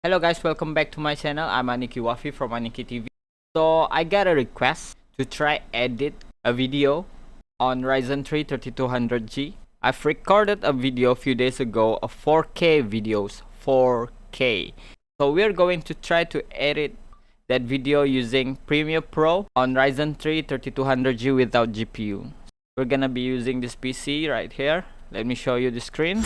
Hello guys, welcome back to my channel. I'm Aniki Wafi from Aniki TV. So I got a request to try edit a video on Ryzen 3 3200G. I've recorded a video a few days ago of 4K videos, 4K. So we're going to try to edit that video using Premiere Pro on Ryzen 3 3200G without GPU. We're gonna be using this PC right here. Let me show you the screen.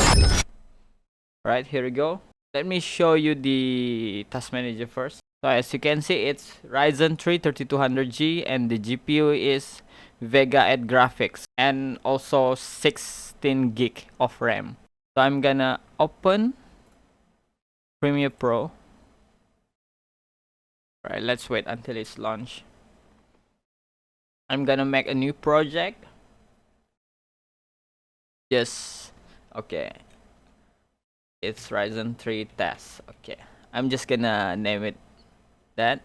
Right, here we go. Let me show you the task manager first. So as you can see, it's Ryzen 3 3200G and the GPU is Vega at graphics and also 16 gig of RAM. So I'm gonna open Premiere Pro. Right, let's wait until it's launched. I'm gonna make a new project. Yes, okay. It's Ryzen 3 test. Okay, I'm just gonna name it that.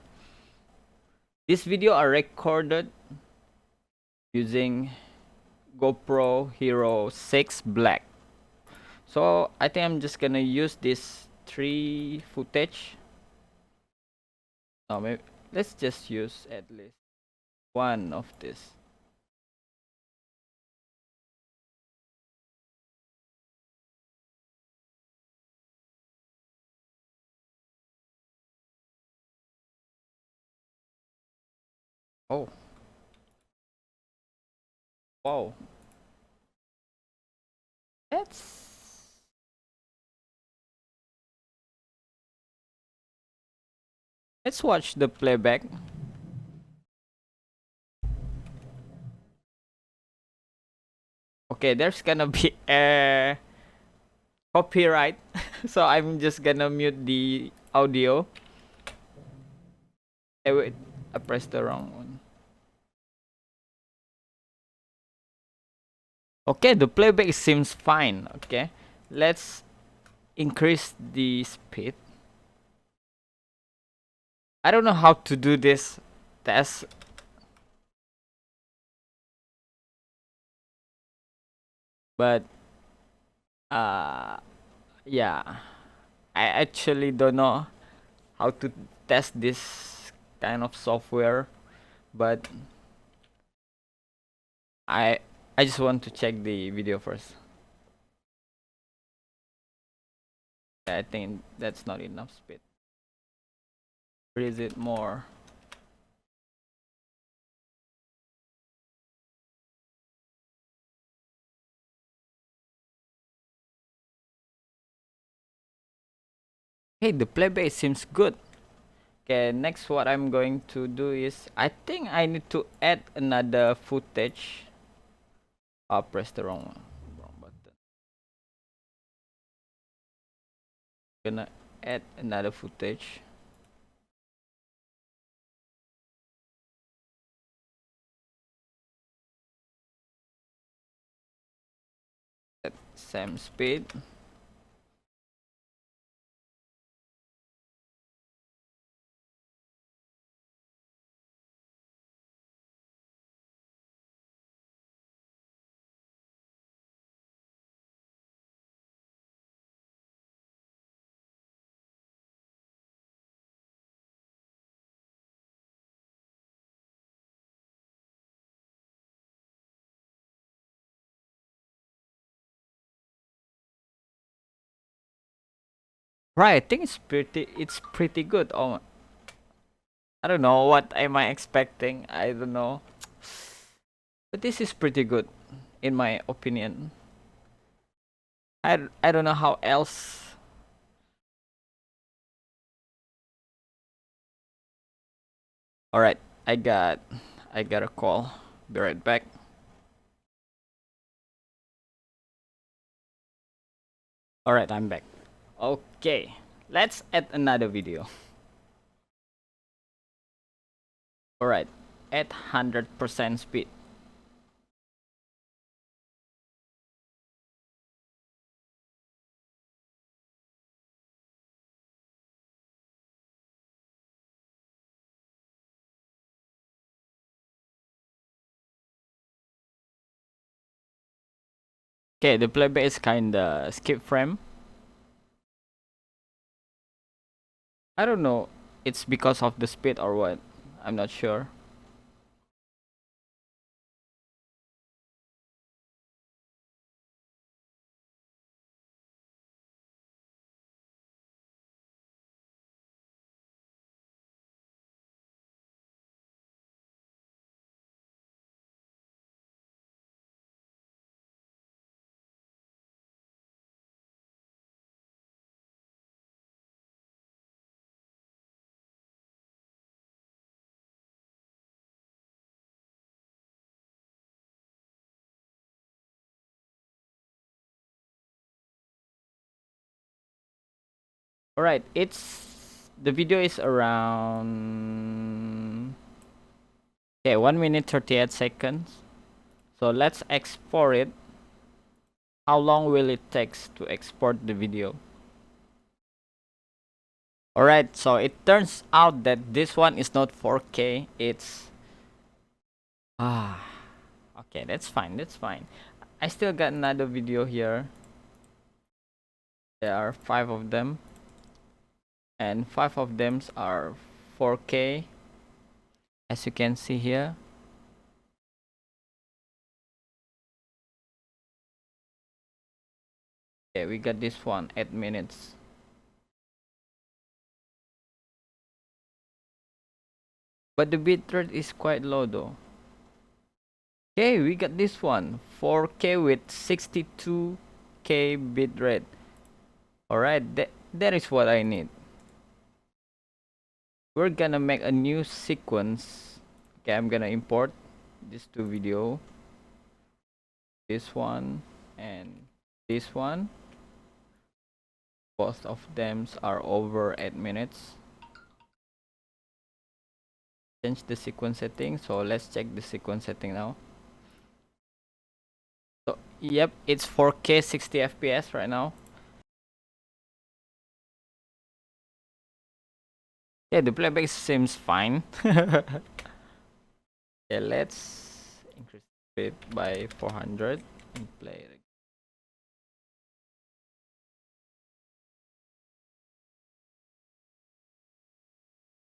This video I recorded using GoPro Hero 6 Black. So I think I'm just gonna use this 3 footage. No, maybe let's just use at least one of this. Oh, wow. Let's watch the playback. Okay, there's gonna be a copyright, so I'm just gonna mute the audio. Hey, wait, I pressed the wrong one. Okay, the playback seems fine. Okay, let's increase the speed. I don't know how to do this test. But yeah, I actually don't know how to test this kind of software, but I just want to check the video first. I think that's not enough speed. Or is it more? Hey, the playback seems good. Okay, next what I'm going to do is I think I need to add another footage. I'll press the wrong button. Gonna add another footage. At same speed. Right, I think it's pretty good. Oh, I don't know what am I expecting. I don't know. But this is pretty good in my opinion. I don't know how else. All right, I got a call. Be right back. All right, I'm back. Okay, let's add another video. All right, at 100% speed. Okay, the playback is kinda skip frame. I don't know, it's because of the speed or what, I'm not sure. Alright, it's the video is around 1 minute 38 seconds. So let's export it. How long will it take to export the video? Alright, so it turns out that this one is not 4K, it's okay, that's fine, that's fine. I still got another video here. There are 5 of them, and 5 of them are 4K, as you can see here. Okay, we got this one 8 minutes. But the bitrate is quite low though. Okay, we got this one 4K with 62K bitrate. Alright, that is what I need. We're gonna make a new sequence. Okay, I'm gonna import these 2 video, this one and this one. Both of them are over 8 minutes. Change the sequence setting, so let's check the sequence setting now. So yep, it's 4K 60 FPS right now. Yeah, the playback seems fine. Yeah, let's increase it by 400 and play it.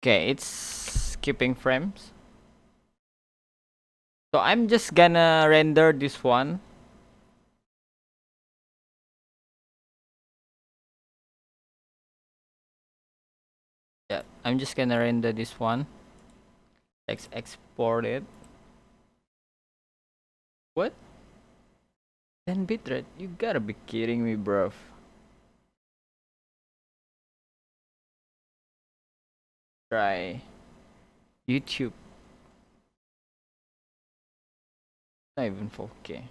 Okay, it's skipping frames. So I'm just gonna render this one. Yeah, I'm just gonna render this one. Let's export it. What? 10 bitrate? You gotta be kidding me, bruv. Try YouTube. Not even 4K.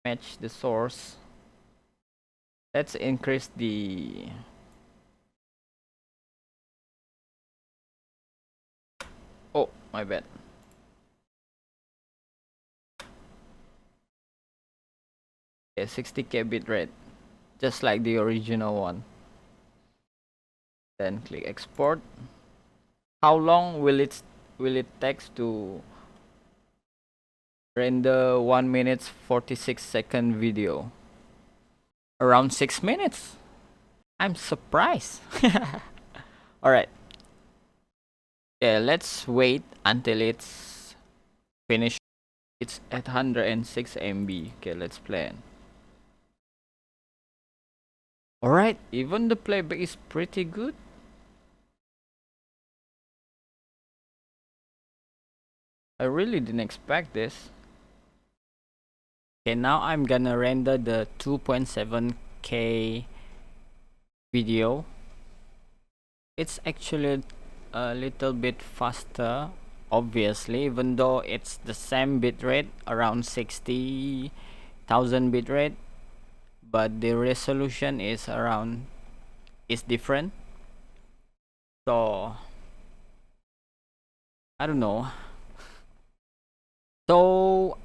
Match the source. Let's increase the oh, my bad. Yeah, 60K bitrate, just like the original one. Then click export. How long will it take to render 1 minute 46-second video? Around 6 minutes. I'm surprised. Alright. Yeah, let's wait until it's finished. It's at 106 MB. Okay, let's play. Alright, even the playback is pretty good. I really didn't expect this. Okay, now I'm gonna render the 2.7K video. It's actually a little bit faster, obviously, even though it's the same bitrate, around 60,000 bitrate, but the resolution is different. So I don't know. So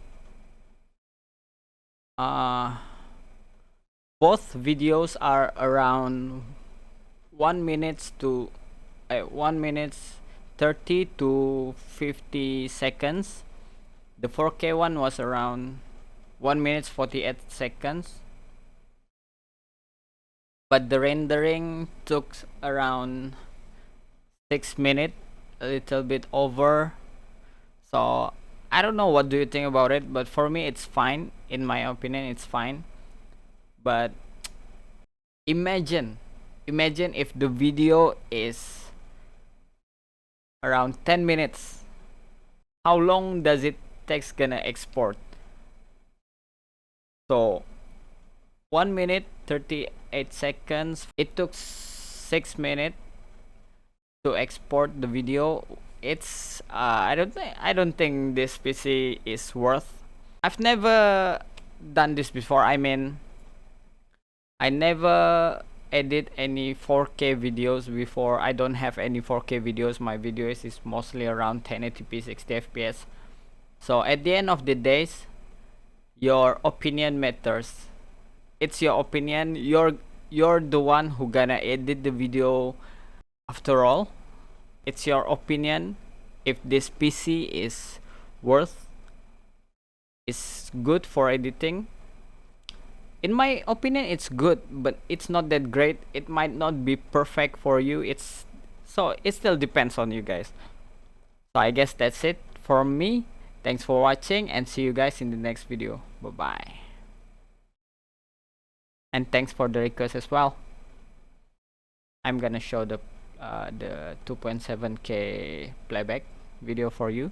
both videos are around 1 minute to 1 minute 30 to 50 seconds. The 4K one was around 1 minute 48 seconds, but the rendering took around 6 minutes, a little bit over. So I don't know, what do you think about it, but for me it's fine. In my opinion, it's fine. But imagine if the video is around 10 minutes, how long does it takes gonna export? So 1 minute 38 seconds, it took 6 minutes to export the video. It's I don't think this PC is worth. I've never done this before. I mean, I never edit any 4K videos before. I don't have any 4K videos. My videos is mostly around 1080p 60 fps. So at the end of the days, your opinion matters. It's your opinion. You're the one who gonna edit the video. After all, it's your opinion if this PC is good for editing. In my opinion, it's good, but it's not that great. It might not be perfect for you. It still depends on you guys. So I guess that's it for me. Thanks for watching, and see you guys in the next video. Bye bye. And thanks for the request as well. I'm gonna show the 2.7K playback video for you.